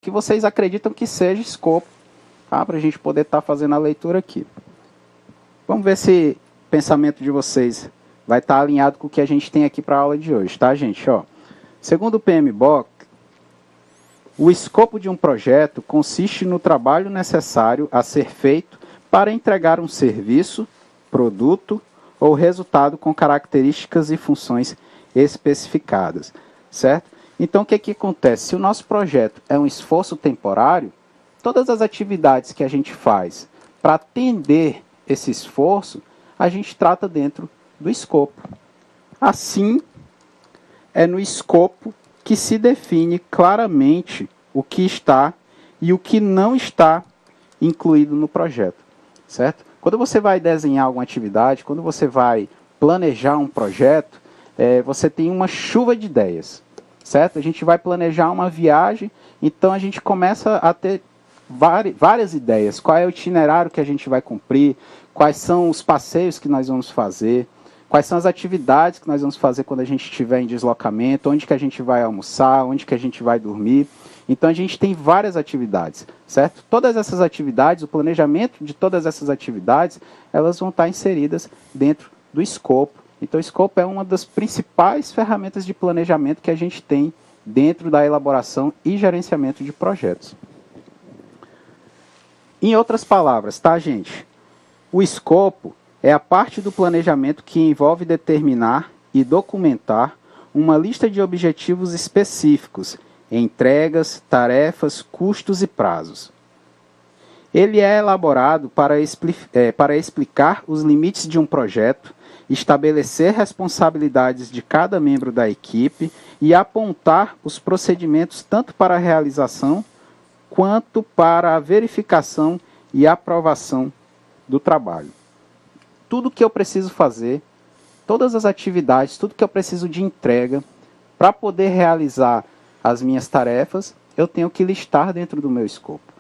que vocês acreditam que seja escopo, tá? Para a gente poder estar fazendo a leitura aqui. Vamos ver se o pensamento de vocês vai estar alinhado com o que a gente tem aqui para a aula de hoje, tá, gente? Ó, segundo o PMBOK, o escopo de um projeto consiste no trabalho necessário a ser feito para entregar um serviço, produto ou resultado com características e funções especificadas, certo? Então, o que acontece? Se o nosso projeto é um esforço temporário, todas as atividades que a gente faz para atender esse esforço, a gente trata dentro do escopo. Assim, é no escopo que se define claramente o que está e o que não está incluído no projeto, certo? Quando você vai desenhar alguma atividade, quando você vai planejar um projeto, você tem uma chuva de ideias, certo? A gente vai planejar uma viagem, então a gente começa a ter várias ideias. Qual é o itinerário que a gente vai cumprir, quais são os passeios que nós vamos fazer, quais são as atividades que nós vamos fazer quando a gente estiver em deslocamento, onde que a gente vai almoçar, onde que a gente vai dormir. Então a gente tem várias atividades, certo? Todas essas atividades, o planejamento de todas essas atividades, elas vão estar inseridas dentro do escopo. Então o escopo é uma das principais ferramentas de planejamento que a gente tem dentro da elaboração e gerenciamento de projetos. Em outras palavras, tá, gente? O escopo é a parte do planejamento que envolve determinar e documentar uma lista de objetivos específicos, entregas, tarefas, custos e prazos. Ele é elaborado para explicar os limites de um projeto, estabelecer responsabilidades de cada membro da equipe e apontar os procedimentos tanto para a realização quanto para a verificação e aprovação do trabalho. Tudo que eu preciso fazer, todas as atividades, tudo que eu preciso de entrega, para poder realizar as minhas tarefas, eu tenho que listar dentro do meu escopo.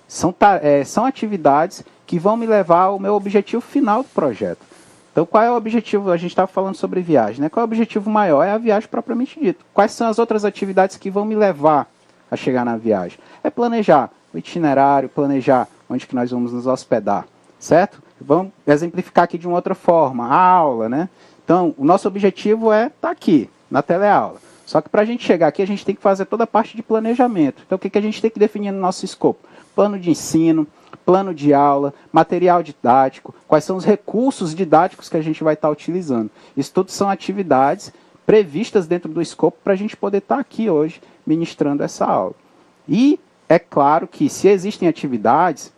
São atividades que vão me levar ao meu objetivo final do projeto. Então, qual é o objetivo? A gente estava falando sobre viagem, né? Qual é o objetivo maior? É a viagem propriamente dita. Quais são as outras atividades que vão me levar a chegar na viagem? É planejar o itinerário, planejar onde que nós vamos nos hospedar, certo? Vamos exemplificar aqui de uma outra forma, a aula, né? Então, o nosso objetivo é estar aqui, na teleaula. Só que para a gente chegar aqui, a gente tem que fazer toda a parte de planejamento. Então, o que a gente tem que definir no nosso escopo? Plano de ensino, plano de aula, material didático, quais são os recursos didáticos que a gente vai estar utilizando. Isso tudo são atividades previstas dentro do escopo para a gente poder estar aqui hoje ministrando essa aula. E é claro que se existem atividades,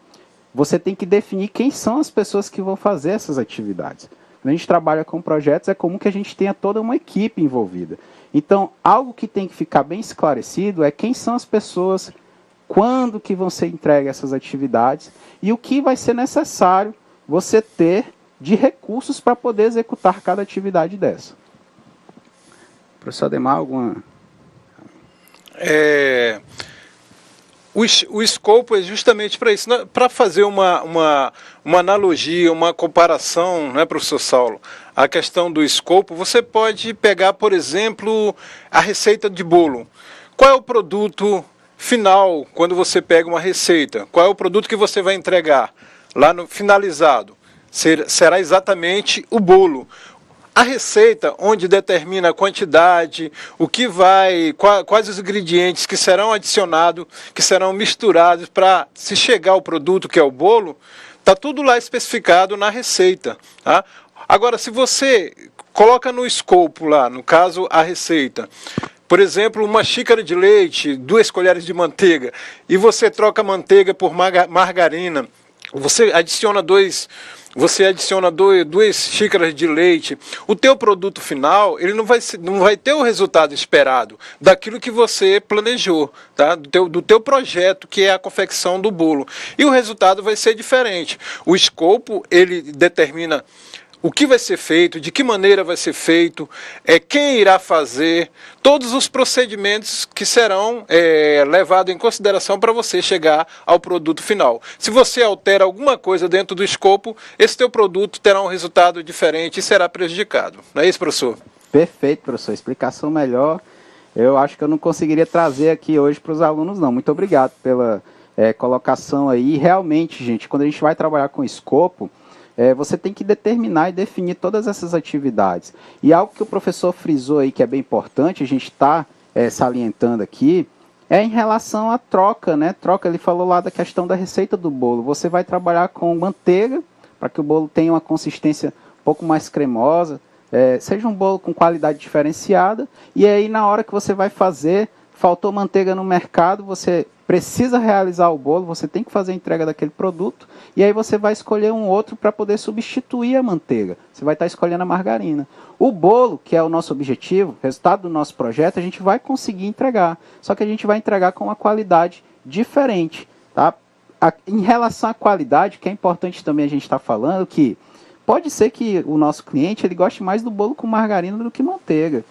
você tem que definir quem são as pessoas que vão fazer essas atividades. Quando a gente trabalha com projetos, é comum que a gente tenha toda uma equipe envolvida. Então, algo que tem que ficar bem esclarecido é quem são as pessoas, quando que vão ser entregues essas atividades e o que vai ser necessário você ter de recursos para poder executar cada atividade dessa. Professor Ademar, alguma... O escopo é justamente para isso, para fazer uma analogia, uma comparação, né, professor Saulo? A questão do escopo, você pode pegar, por exemplo, a receita de bolo. Qual é o produto final quando você pega uma receita? Qual é o produto que você vai entregar lá no finalizado? Será exatamente o bolo. A receita, onde determina a quantidade, o que vai, quais os ingredientes que serão adicionados, que serão misturados para se chegar ao produto que é o bolo, está tudo lá especificado na receita. Tá? Agora, se você coloca no escopo lá, no caso a receita, por exemplo, uma xícara de leite, 2 colheres de manteiga, e você troca a manteiga por margarina, você adiciona 2 xícaras de leite, o teu produto final ele não vai ter o resultado esperado daquilo que você planejou, tá? do teu projeto, que é a confecção do bolo. E o resultado vai ser diferente. O escopo ele determina o que vai ser feito, de que maneira vai ser feito, quem irá fazer, todos os procedimentos que serão levados em consideração para você chegar ao produto final. Se você altera alguma coisa dentro do escopo, esse teu produto terá um resultado diferente e será prejudicado. Não é isso, professor? Perfeito, professor. Explicação melhor. eu acho que eu não conseguiria trazer aqui hoje para os alunos, não. Muito obrigado pela colocação aí. Realmente, gente, quando a gente vai trabalhar com escopo, você tem que determinar e definir todas essas atividades. E algo que o professor frisou aí, que é bem importante, a gente está salientando aqui, é em relação à troca, né? Troca, ele falou lá da questão da receita do bolo. Você vai trabalhar com manteiga, para que o bolo tenha uma consistência um pouco mais cremosa, seja um bolo com qualidade diferenciada, e aí na hora que você vai fazer, faltou manteiga no mercado, você precisa realizar o bolo, você tem que fazer a entrega daquele produto, e aí você vai escolher um outro para poder substituir a manteiga. Você vai estar escolhendo a margarina. O bolo, que é o nosso objetivo, resultado do nosso projeto, a gente vai conseguir entregar, só que a gente vai entregar com uma qualidade diferente. Tá? Em relação à qualidade, que é importante também a gente estar falando que pode ser que o nosso cliente ele goste mais do bolo com margarina do que manteiga.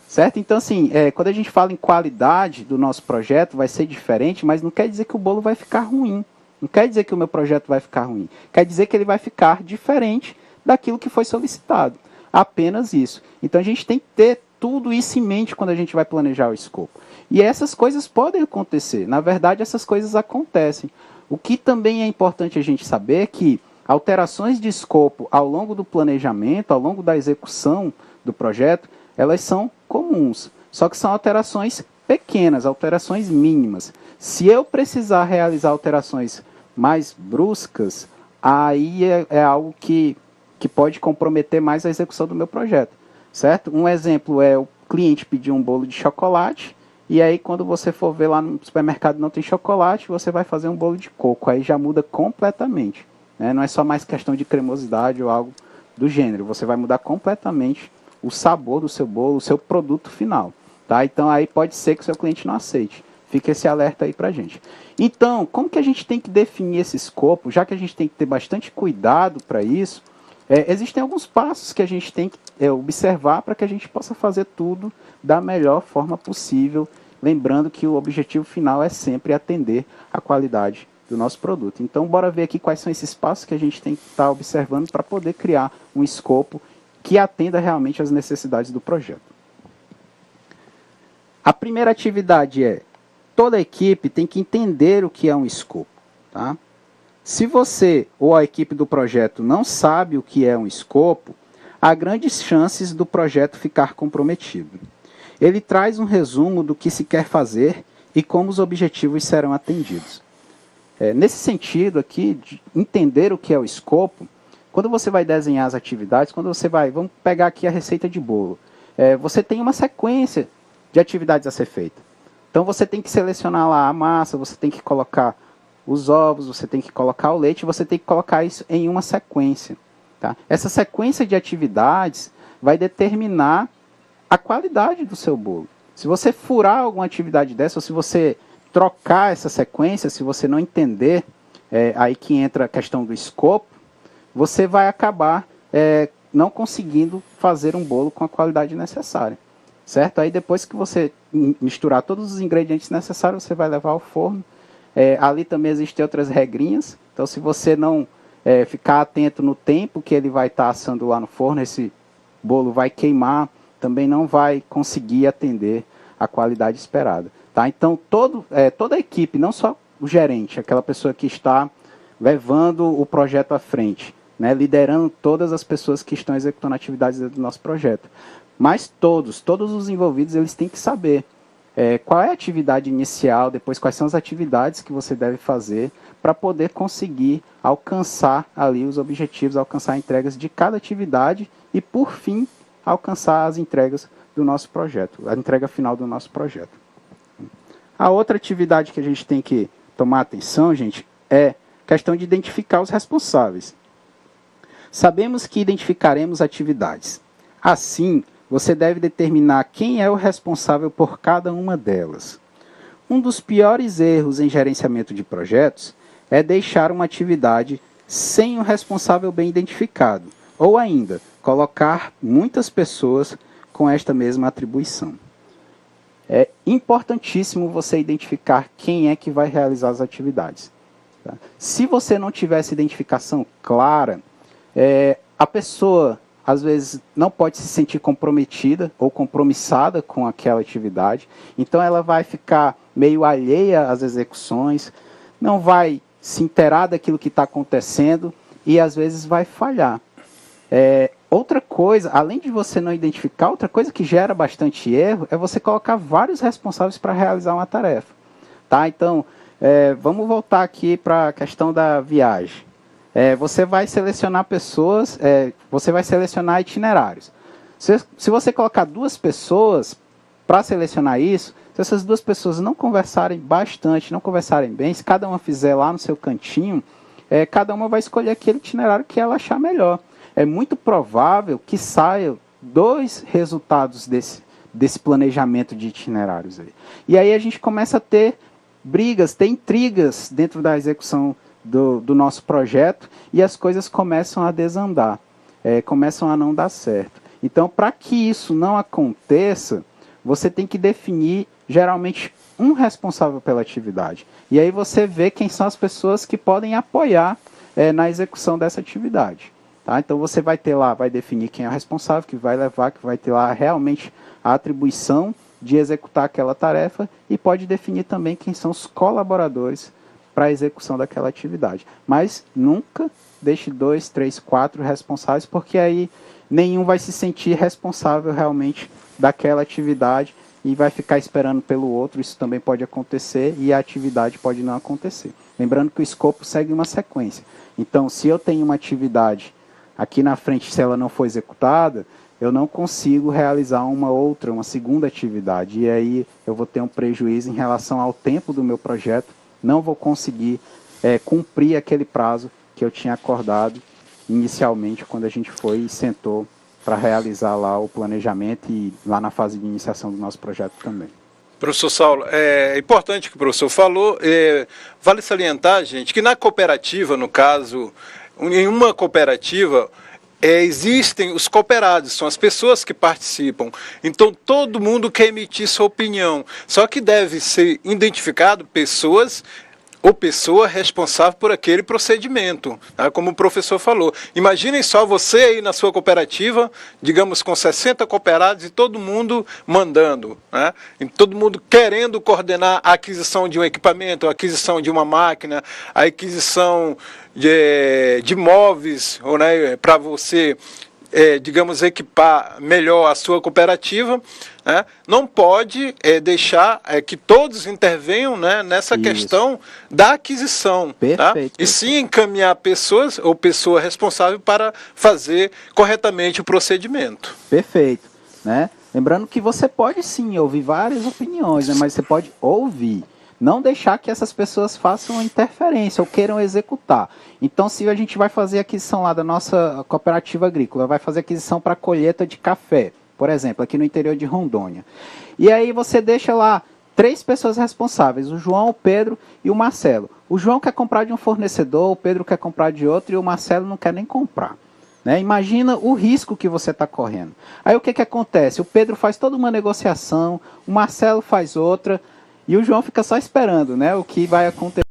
Certo? Então, assim, quando a gente fala em qualidade do nosso projeto, vai ser diferente, mas não quer dizer que o bolo vai ficar ruim. Não quer dizer que o meu projeto vai ficar ruim. Quer dizer que ele vai ficar diferente daquilo que foi solicitado. Apenas isso. Então, a gente tem que ter tudo isso em mente quando a gente vai planejar o escopo. E essas coisas podem acontecer. Na verdade, essas coisas acontecem. O que também é importante a gente saber é que alterações de escopo ao longo do planejamento, ao longo da execução do projeto, elas são comuns, só que são alterações pequenas, alterações mínimas. Se eu precisar realizar alterações mais bruscas, aí é algo que pode comprometer mais a execução do meu projeto, certo? Um exemplo é o cliente pedir um bolo de chocolate, e aí quando você for ver lá no supermercado não tem chocolate, você vai fazer um bolo de coco, aí já muda completamente. Né? Não é só mais questão de cremosidade ou algo do gênero, você vai mudar completamente o sabor do seu bolo, o seu produto final. Tá? Então aí pode ser que o seu cliente não aceite. Fica esse alerta aí pra gente. Então, como que a gente tem que definir esse escopo? Já que a gente tem que ter bastante cuidado para isso, existem alguns passos que a gente tem que observar para que a gente possa fazer tudo da melhor forma possível, lembrando que o objetivo final é sempre atender a qualidade do nosso produto. Então, bora ver aqui quais são esses passos que a gente tem que estar observando para poder criar um escopo que atenda realmente às necessidades do projeto. A primeira atividade é, toda a equipe tem que entender o que é um escopo. Tá? Se você ou a equipe do projeto não sabe o que é um escopo, há grandes chances do projeto ficar comprometido. Ele traz um resumo do que se quer fazer e como os objetivos serão atendidos. Nesse sentido aqui, de entender o que é o escopo, quando você vai desenhar as atividades, vamos pegar aqui a receita de bolo, você tem uma sequência de atividades a ser feita. Então você tem que selecionar lá a massa, você tem que colocar os ovos, você tem que colocar o leite, você tem que colocar isso em uma sequência. Tá? Essa sequência de atividades vai determinar a qualidade do seu bolo. Se você furar alguma atividade dessa, ou se você trocar essa sequência, se você não entender, aí que entra a questão do escopo, você vai acabar não conseguindo fazer um bolo com a qualidade necessária. Certo? Aí depois que você misturar todos os ingredientes necessários, você vai levar ao forno. Ali também existem outras regrinhas. Então, se você não ficar atento no tempo que ele vai estar assando lá no forno, esse bolo vai queimar, também não vai conseguir atender a qualidade esperada. Tá? Então, toda a equipe, não só o gerente, aquela pessoa que está levando o projeto à frente, né, liderando todas as pessoas que estão executando atividades do nosso projeto. Mas todos os envolvidos, eles têm que saber qual é a atividade inicial, depois quais são as atividades que você deve fazer para poder conseguir alcançar ali os objetivos, alcançar entregas de cada atividade e, por fim, alcançar as entregas do nosso projeto, a entrega final do nosso projeto. A outra atividade que a gente tem que tomar atenção, gente, é a questão de identificar os responsáveis. Sabemos que identificaremos atividades. Assim, você deve determinar quem é o responsável por cada uma delas. Um dos piores erros em gerenciamento de projetos é deixar uma atividade sem o responsável bem identificado, ou ainda, colocar muitas pessoas com esta mesma atribuição. É importantíssimo você identificar quem é que vai realizar as atividades. Tá? Se você não tiver essa identificação clara, a pessoa, às vezes não pode se sentir comprometida ou compromissada com aquela atividade, então ela vai ficar meio alheia às execuções, não vai se inteirar daquilo que está acontecendo e às vezes vai falhar. Outra coisa, além de você não identificar, outra coisa que gera bastante erro é você colocar vários responsáveis para realizar uma tarefa. Tá? Então, vamos voltar aqui para a questão da viagem. Você vai selecionar pessoas, você vai selecionar itinerários. Se você colocar 2 pessoas para selecionar isso, se essas 2 pessoas não conversarem bastante, não conversarem bem, se cada uma fizer lá no seu cantinho, cada uma vai escolher aquele itinerário que ela achar melhor. É muito provável que saiam 2 resultados desse planejamento de itinerários aí. E aí a gente começa a ter brigas, ter intrigas dentro da execução do nosso projeto e as coisas começam a desandar, começam a não dar certo. Então, para que isso não aconteça, você tem que definir, geralmente, um responsável pela atividade. E aí você vê quem são as pessoas que podem apoiar na execução dessa atividade. Tá? Então, você vai ter lá, vai definir quem é o responsável, que vai levar, que vai ter lá realmente a atribuição de executar aquela tarefa e pode definir também quem são os colaboradores para a execução daquela atividade. Mas nunca deixe 2, 3, 4 responsáveis, porque aí nenhum vai se sentir responsável realmente daquela atividade e vai ficar esperando pelo outro. Isso também pode acontecer e a atividade pode não acontecer. Lembrando que o escopo segue uma sequência. Então, se eu tenho uma atividade aqui na frente, se ela não for executada, eu não consigo realizar uma segunda atividade. E aí eu vou ter um prejuízo em relação ao tempo do meu projeto, não vou conseguir cumprir aquele prazo que eu tinha acordado inicialmente quando a gente foi e sentou para realizar lá o planejamento e lá na fase de iniciação do nosso projeto também. Professor Saulo, é importante o que o professor falou. Vale salientar, gente, que na cooperativa, no caso, em uma cooperativa, existem os cooperados, são as pessoas que participam. Então, todo mundo quer emitir sua opinião. Só que deve ser identificado pessoas ou pessoa responsável por aquele procedimento, tá? Como o professor falou. Imaginem só você aí na sua cooperativa, digamos com 60 cooperados e todo mundo mandando, né? E todo mundo querendo coordenar a aquisição de um equipamento, a aquisição de uma máquina, a aquisição de móveis, né, para você, digamos, equipar melhor a sua cooperativa, né? Não pode deixar que todos intervenham, né, nessa questão da aquisição. Tá? E sim encaminhar pessoas ou pessoa responsável para fazer corretamente o procedimento. Perfeito. Né? Lembrando que você pode sim ouvir várias opiniões, né, mas você pode ouvir. Não deixar que essas pessoas façam interferência ou queiram executar. Então, se a gente vai fazer aquisição lá da nossa cooperativa agrícola, vai fazer aquisição para colheita de café, por exemplo, aqui no interior de Rondônia. E aí você deixa lá 3 pessoas responsáveis, o João, o Pedro e o Marcelo. O João quer comprar de um fornecedor, o Pedro quer comprar de outro e o Marcelo não quer nem comprar. Né? Imagina o risco que você está correndo. Aí o que acontece? O Pedro faz toda uma negociação, o Marcelo faz outra, e o João fica só esperando, né, o que vai acontecer.